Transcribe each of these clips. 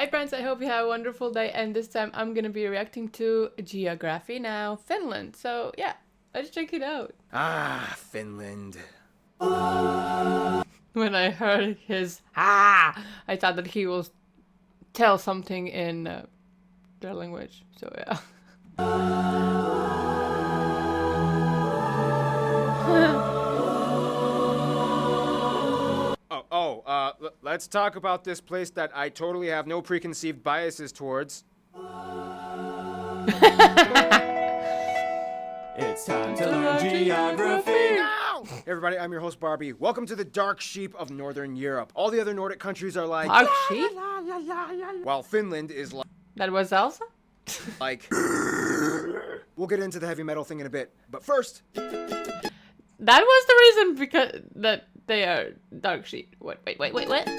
Alright friends, I hope you have a wonderful day, and this time I'm gonna be reacting to Geography Now Finland. So yeah, let's check it out. Ah, Finland. When I heard his I thought that he will tell something in their language. So yeah. Let's talk about this place that I totally have no preconceived biases towards. It's time to learn geography. Hey everybody, I'm your host Barbie. Welcome to the dark sheep of Northern Europe. All the other Nordic countries are like Dark sheep? while Finland is That was Elsa? like we'll get into the heavy metal thing in a bit. But first, That was the reason because that they are dark sheep. What? Wait, what?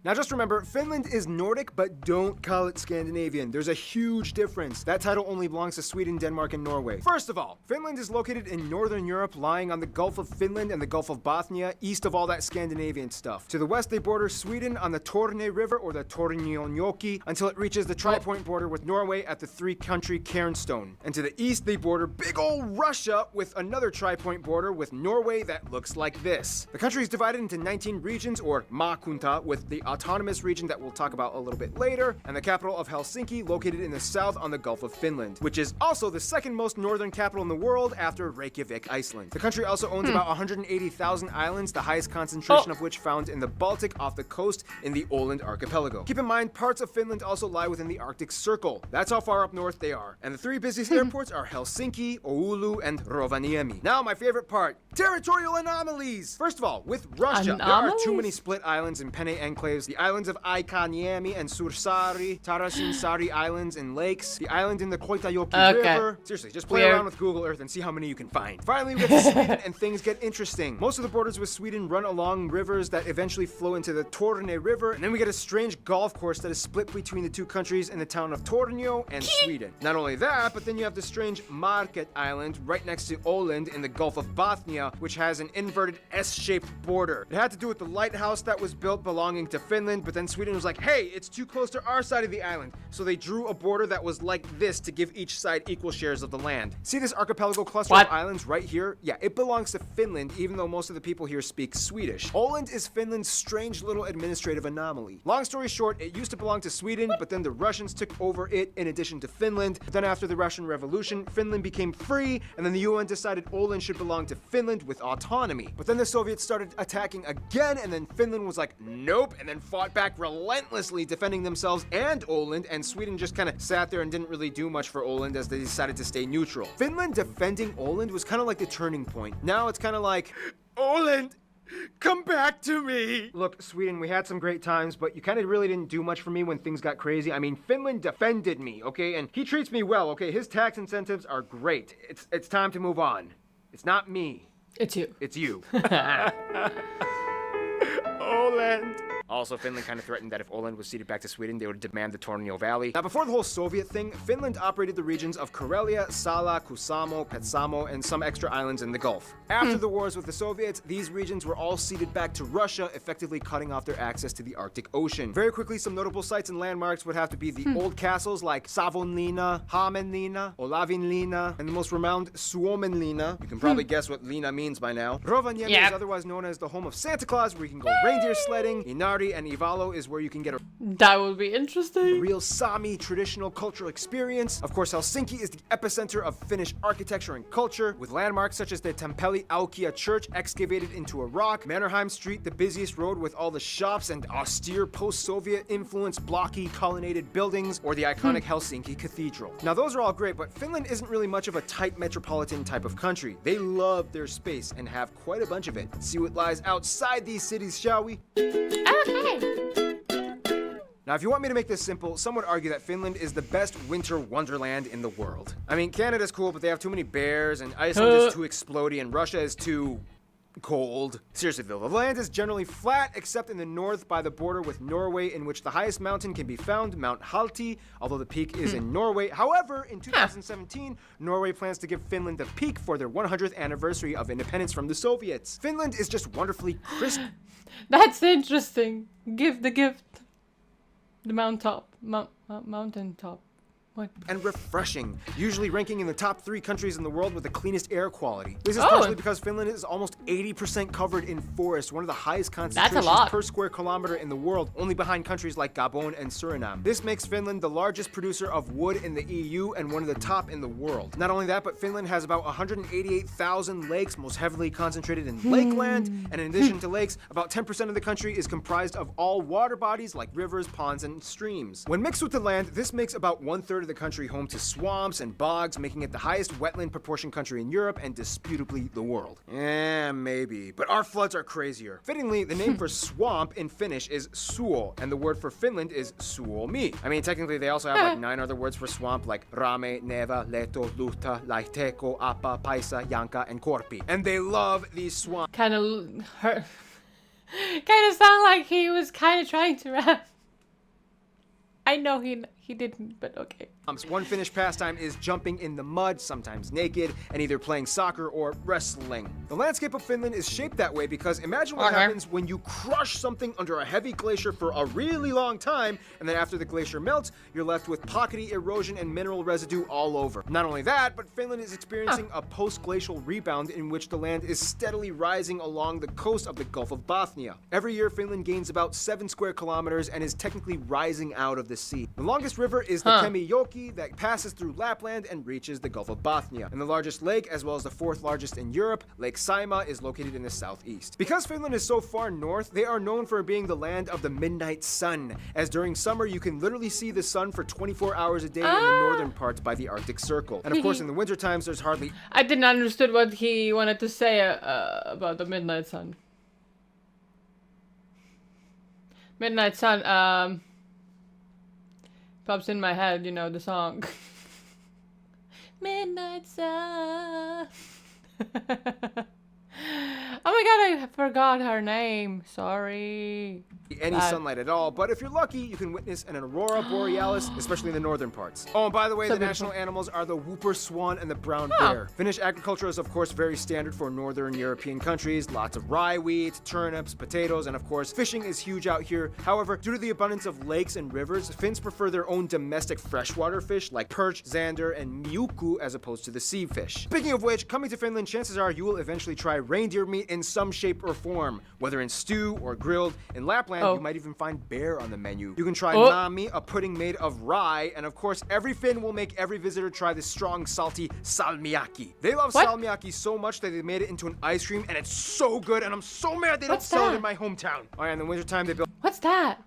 now just remember, Finland is Nordic, but don't call it Scandinavian. There's a huge difference. That title only belongs to Sweden, Denmark, and Norway. First of all, Finland is located in Northern Europe, lying on the Gulf of Finland and the Gulf of Bothnia, east of all that Scandinavian stuff. To the west, they border Sweden on the Torne River, or the Tornionjoki, until it reaches the tri-point border with Norway at the three-country Cairnstone. And to the east, they border big ol' Russia with another tri-point border with Norway that looks like this. The country is divided into 19 regions, or maakunta, with the autonomous region that we'll talk about a little bit later, and the capital of Helsinki, located in the south on the Gulf of Finland, which is also the second most northern capital in the world after Reykjavik, Iceland. The country also owns about 180,000 islands, the highest concentration of which found in the Baltic off the coast in the Åland archipelago. Keep in mind, parts of Finland also lie within the Arctic Circle. That's how far up north they are. And the three busiest airports are Helsinki, Oulu, and Rovaniemi. Now, my favorite part, territorial anomalies! First of all, with Russia, there are too many split islands and penne enclaves. The islands of Aikaniemi and Sursari, Tarasin-Sari Islands and lakes, the island in the Koitajoki River. Seriously, just play around with Google Earth and see how many you can find. Finally, we get to Sweden and things get interesting. Most of the borders with Sweden run along rivers that eventually flow into the Torne River, and then we get a strange golf course that is split between the two countries in the town of Tornio and Sweden. Not only that, but then you have the strange Market Island right next to Åland in the Gulf of Bothnia, which has an inverted S-shaped border. It had to do with the lighthouse that was built belonging to Finland, but then Sweden was like, hey, it's too close to our side of the island. So they drew a border that was like this to give each side equal shares of the land. See this archipelago cluster of islands right here? Yeah, it belongs to Finland, even though most of the people here speak Swedish. Åland is Finland's strange little administrative anomaly. Long story short, it used to belong to Sweden, but then the Russians took over it in addition to Finland. But then after the Russian Revolution, Finland became free, and then the UN decided Åland should belong to Finland with autonomy. But then the Soviets started attacking again, and then Finland was like, nope, and then fought back relentlessly, defending themselves and Åland, and Sweden just kind of sat there and didn't really do much for Åland as they decided to stay neutral. Finland defending Åland was kind of like the turning point. Now it's kind of like, Åland, come back to me! Look, Sweden, we had some great times, but you kind of really didn't do much for me when things got crazy. I mean, Finland defended me, okay? And he treats me well, okay? His tax incentives are great. It's time to move on. It's not me. It's you. It's you. Åland. Also, Finland kind of threatened that if Åland was ceded back to Sweden, they would demand the Tornio Valley. Now, before the whole Soviet thing, Finland operated the regions of Karelia, Sala, Kusamo, Petsamo, and some extra islands in the Gulf. After the wars with the Soviets, these regions were all ceded back to Russia, effectively cutting off their access to the Arctic Ocean. Very quickly, some notable sites and landmarks would have to be the old castles like Savonlinna, Hämeenlinna, Olavinlinna, and the most renowned Suomenlinna. You can probably guess what Lina means by now. Rovaniemi is otherwise known as the home of Santa Claus, where you can go reindeer sledding. Inari and Ivalo is where you can get a That would be interesting. real Sami traditional cultural experience. Of course, Helsinki is the epicenter of Finnish architecture and culture, with landmarks such as the Tempeli Aukia Church excavated into a rock, Mannerheim Street, the busiest road with all the shops and austere post-Soviet influenced blocky colonnaded buildings, or the iconic Helsinki Cathedral. Now those are all great, but Finland isn't really much of a tight metropolitan type of country. They love their space and have quite a bunch of it. See what lies outside these cities, shall we? Now, if you want me to make this simple, some would argue that Finland is the best winter wonderland in the world. I mean, Canada's cool, but they have too many bears, and Iceland is too explodey, and Russia is too cold. Seriously though, the land is generally flat except in the north by the border with Norway, in which the highest mountain can be found, Mount Halti, although the peak is in Norway. However, in 2017, Norway plans to give Finland the peak for their 100th anniversary of independence from the Soviets. Finland is just wonderfully crisp. That's interesting. Give the gift. The mountain top. What? and refreshing, usually ranking in the top 3 countries in the world with the cleanest air quality. This is Oh. partially because Finland is almost 80% covered in forest, one of the highest concentrations lot. per square kilometer in the world, only behind countries like Gabon and Suriname. This makes Finland the largest producer of wood in the EU and one of the top in the world. Not only that, but Finland has about 188,000 lakes, most heavily concentrated in lakeland, and in addition to lakes, about 10% of the country is comprised of all water bodies like rivers, ponds, and streams. When mixed with the land, this makes about 1/3 of the country home to swamps and bogs, making it the highest wetland proportion country in Europe and disputably the world. Maybe. But our floods are crazier. Fittingly, the name for swamp in Finnish is suo, and the word for Finland is suomi. I mean, technically, they also have like 9 other words for swamp, like rame, neva, leto, luhta, laiteko, apa, paisa, yanka, and korpi. And they love these swamps. Kind of hurt. Kind of sound like he was kind of trying to rap. I know he didn't, but okay. One Finnish pastime is jumping in the mud, sometimes naked, and either playing soccer or wrestling. The landscape of Finland is shaped that way because imagine what happens when you crush something under a heavy glacier for a really long time, and then after the glacier melts, you're left with pockety erosion and mineral residue all over. Not only that, but Finland is experiencing a post-glacial rebound in which the land is steadily rising along the coast of the Gulf of Bothnia. Every year, Finland gains about 7 square kilometers and is technically rising out of the sea. The longest river is the Kemijoki that passes through Lapland and reaches the Gulf of Bothnia. And the largest lake, as well as the 4th largest in Europe, Lake Saima, is located in the southeast. Because Finland is so far north, they are known for being the land of the midnight sun, as during summer you can literally see the sun for 24 hours a day in the northern parts by the Arctic Circle. And of course, in the winter times, there's hardly... I didn't understood what he wanted to say about the midnight sun. Midnight sun, pops in my head, you know, the song. Midnight sun. Oh my god, I forgot her name. Sorry. Any sunlight at all, but if you're lucky, you can witness an aurora borealis, especially in the northern parts. Oh, and by the way, the national animals are the whooper swan and the brown bear. Finnish agriculture is, of course, very standard for northern European countries. Lots of rye wheat, turnips, potatoes, and of course, fishing is huge out here. However, due to the abundance of lakes and rivers, Finns prefer their own domestic freshwater fish like perch, zander, and miuku as opposed to the sea fish. Speaking of which, coming to Finland, chances are you will eventually try reindeer meat in some shape or form, whether in stew or grilled. In Lapland, you might even find bear on the menu. You can try mami, a pudding made of rye, and of course, every Finn will make every visitor try the strong, salty salmiakki. They love salmiakki so much that they made it into an ice cream, and it's so good, and I'm so mad they don't sell it in my hometown. Oh yeah, in the wintertime, they build... What's that?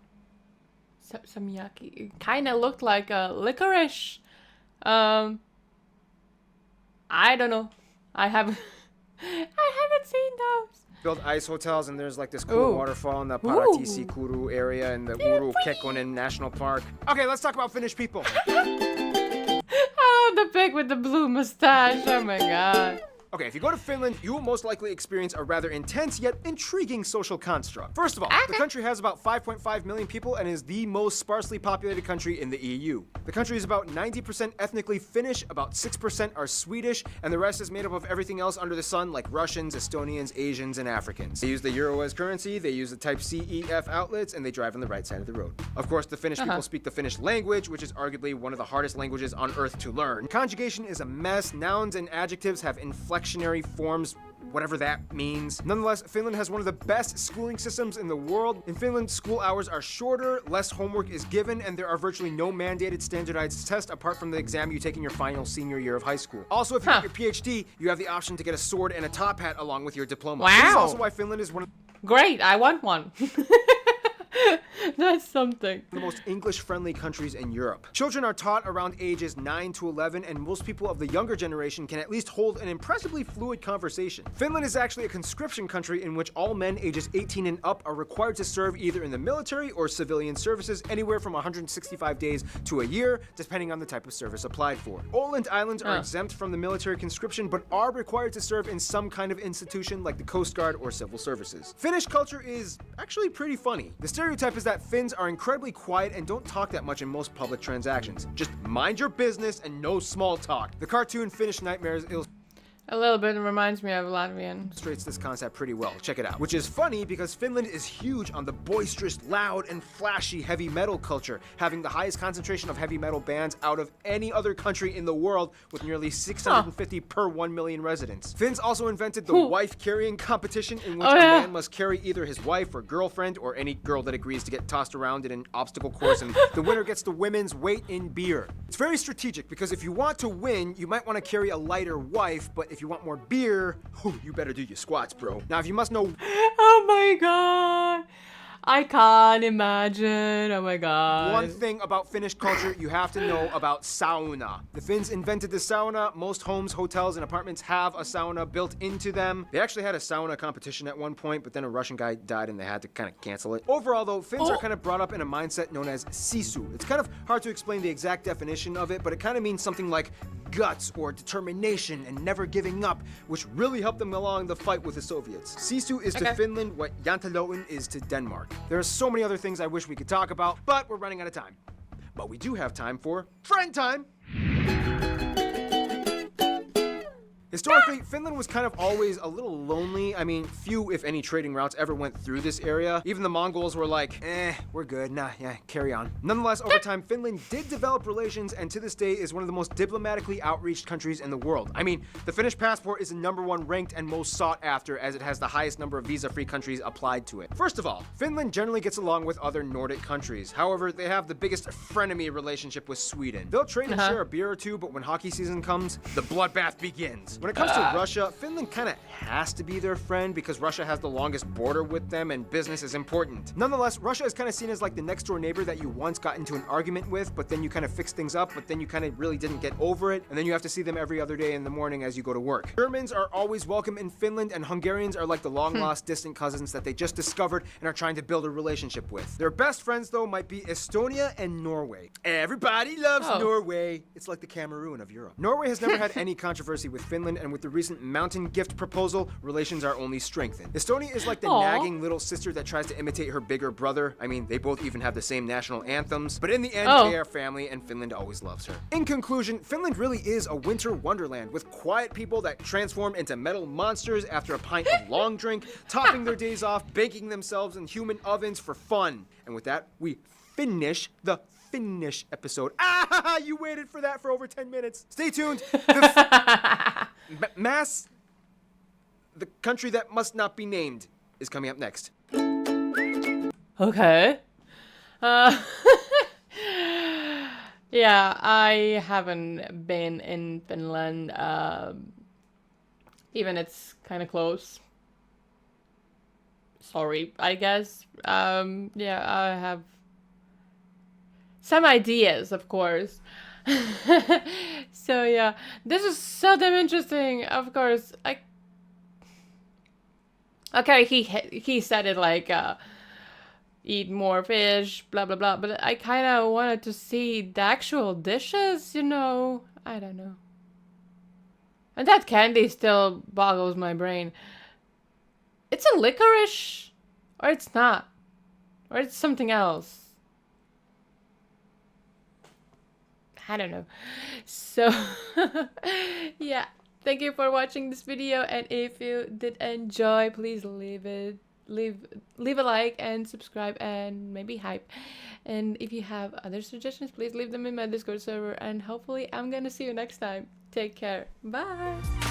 Samyaki. It kind of looked like a licorice. I don't know. I haven't seen those. Build ice hotels, and there's like this cool waterfall in the Paratisikuru area in the Uru Kekkonen National Park. Okay, let's talk about Finnish people. Oh, the pig with the blue mustache. Oh my god. Okay, if you go to Finland, you will most likely experience a rather intense yet intriguing social construct. First of all, the country has about 5.5 million people and is the most sparsely populated country in the EU. The country is about 90% ethnically Finnish, about 6% are Swedish, and the rest is made up of everything else under the sun like Russians, Estonians, Asians, and Africans. They use the euro as currency, they use the type CEF outlets, and they drive on the right side of the road. Of course, the Finnish people speak the Finnish language, which is arguably one of the hardest languages on earth to learn. Conjugation is a mess. Nouns and adjectives have inflectionary forms, whatever that means. Nonetheless, Finland has one of the best schooling systems in the world. In Finland, school hours are shorter, less homework is given, and there are virtually no mandated standardized tests apart from the exam you take in your final senior year of high school. Also, if you get your PhD, you have the option to get a sword and a top hat along with your diploma. Wow. This is also why Finland is one of Great, I want one. That's something. the most English-friendly countries in Europe. Children are taught around ages 9 to 11, and most people of the younger generation can at least hold an impressively fluid conversation. Finland is actually a conscription country in which all men ages 18 and up are required to serve either in the military or civilian services anywhere from 165 days to a year, depending on the type of service applied for. Åland Islands are exempt from the military conscription, but are required to serve in some kind of institution like the Coast Guard or civil services. Finnish culture is actually pretty funny. The stereotype is that Finns are incredibly quiet and don't talk that much in most public transactions. Just mind your business and no small talk. The cartoon Finnish Nightmares A little bit reminds me of Latvian. Illustrates this concept pretty well. Check it out. Which is funny because Finland is huge on the boisterous, loud, and flashy heavy metal culture, having the highest concentration of heavy metal bands out of any other country in the world, with nearly 650 per 1 million residents. Finns also invented the wife carrying competition, in which a man must carry either his wife or girlfriend or any girl that agrees to get tossed around in an obstacle course, and the winner gets the women's weight in beer. It's very strategic because if you want to win, you might want to carry a lighter wife, but if you want more beer, you better do your squats, bro. Now, if you must know... Oh my god! I can't imagine. Oh my god. One thing about Finnish culture you have to know about sauna. The Finns invented the sauna. Most homes, hotels, and apartments have a sauna built into them. They actually had a sauna competition at one point, but then a Russian guy died and they had to kind of cancel it. Overall, though, Finns are kind of brought up in a mindset known as sisu. It's kind of hard to explain the exact definition of it, but it kind of means something like guts or determination and never giving up, which really helped them along the fight with the Soviets. Sisu is to Finland what Jantaloen is to Denmark. There are so many other things I wish we could talk about, but we're running out of time. But we do have time for friend time! Historically, Finland was kind of always a little lonely. I mean, few, if any, trading routes ever went through this area. Even the Mongols were like, we're good. Nah, yeah, carry on. Nonetheless, over time, Finland did develop relations, and to this day is one of the most diplomatically outreached countries in the world. I mean, the Finnish passport is the #1 ranked and most sought after, as it has the highest number of visa-free countries applied to it. First of all, Finland generally gets along with other Nordic countries. However, they have the biggest frenemy relationship with Sweden. They'll trade and share a beer or two, but when hockey season comes, the bloodbath begins. When it comes to Russia, Finland kind of has to be their friend because Russia has the longest border with them and business is important. Nonetheless, Russia is kind of seen as like the next door neighbor that you once got into an argument with, but then you kind of fixed things up, but then you kind of really didn't get over it, and then you have to see them every other day in the morning as you go to work. Germans are always welcome in Finland, and Hungarians are like the long-lost distant cousins that they just discovered and are trying to build a relationship with. Their best friends, though, might be Estonia and Norway. Everybody loves Norway. It's like the Cameroon of Europe. Norway has never had any controversy with Finland, and with the recent mountain gift proposal, relations are only strengthened. Estonia is like the nagging little sister that tries to imitate her bigger brother. I mean, they both even have the same national anthems, but in the end, they are family, and Finland always loves her. In conclusion, Finland really is a winter wonderland with quiet people that transform into metal monsters after a pint of long drink, topping their days off, baking themselves in human ovens for fun. And with that, we finish the Finnish episode. Ah, you waited for that for over 10 minutes. Stay tuned. The country that must not be named, is coming up next. Okay. Yeah, I haven't been in Finland. Even it's kind of close. Sorry, I guess. Yeah, I have some ideas, of course. So yeah, this is so damn interesting. Of course, okay, he said it like eat more fish, blah blah blah. But I kind of wanted to see the actual dishes, you know. I don't know. And that candy still boggles my brain. It's a licorice, or it's not, or it's something else. I don't know. So, yeah. Thank you for watching this video, and if you did enjoy, please leave a like and subscribe and maybe hype. And if you have other suggestions, please leave them in my Discord server, and hopefully I'm gonna see you next time. Take care. Bye.